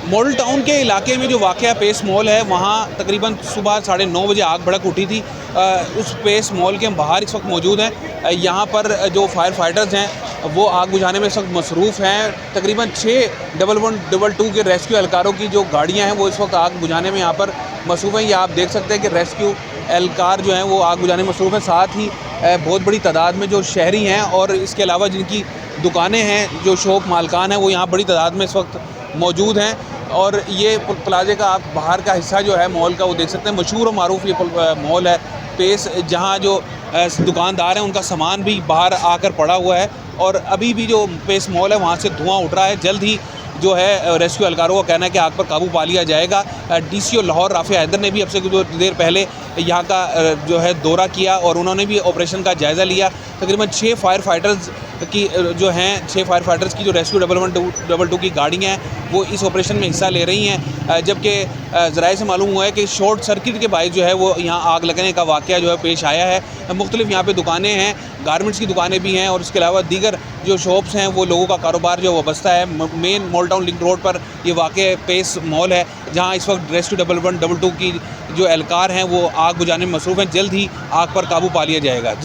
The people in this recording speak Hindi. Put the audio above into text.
मॉडल टाउन के इलाके में जो वाक़या पेस मॉल है, वहाँ तकरीबन सुबह 9:30 बजे आग भड़क उठी थी। उस पेस मॉल के हम बाहर इस वक्त मौजूद हैं। यहाँ पर जो फायर फाइटर्स हैं वो आग बुझाने में इस वक्त मसरूफ़ हैं। तकरीबन 61122 के रेस्क्यू एहलकारों की जो गाड़ियाँ हैं वो इस वक्त आग बुझाने में यहाँ पर मसरूफ़ हैं। ये आप देख सकते हैं कि रेस्क्यू एहलकार जो हैं वो आग बुझाने में मसरूफ़ हैं। साथ ही बहुत बड़ी तादाद में जो शहरी हैं और इसके अलावा जिनकी दुकानें हैं, जो शॉप मालकान हैं, वो यहाँ बड़ी तादाद में इस वक्त मौजूद हैं। और ये प्लाजे का आप बाहर का हिस्सा जो है मॉल का वो देख सकते हैं। मशहूर और मारूफ ये मॉल है पेस, जहाँ जो दुकानदार हैं उनका सामान भी बाहर आकर पड़ा हुआ है। और अभी भी जो पेस मॉल है वहाँ से धुआं उठ रहा है। जल्द ही जो है रेस्क्यू एहलकारों का कहना है कि आग पर काबू पा लिया जाएगा। डीसीओ लाहौर राफिया हैदर ने भी अब से कुछ देर पहले यहाँ का जो है दौरा किया और उन्होंने भी ऑपरेशन का जायज़ा लिया। तकरीबन 6 फायर फाइटर्स की जो हैं 6 फायर फाइटर्स की जो रेस्क्यू 112 की गाड़ियाँ हैं वो इस ऑपरेशन में हिस्सा ले रही हैं। जबकि ज़राए से मालूम हुआ है कि शॉर्ट सर्किट के बायस जो है वो यहाँ आग लगने का वाक़या जो है पेश आया है। मुख्तलिफ यहाँ पे दुकानें हैं, गारमेंट्स की दुकानें भी हैं और इसके अलावा दीगर जो शॉप्स हैं वो लोगों का कारोबार जो वाबस्ता है। Main mall town link road पर ये वाक़या पेस मॉल है, जहाँ इस वक्त रेस्क्यू 112 की जो एहलकार हैं वो आग बुझाने में मसरूफ़ हैं। जल्द ही आग पर काबू पा लिया जाएगा।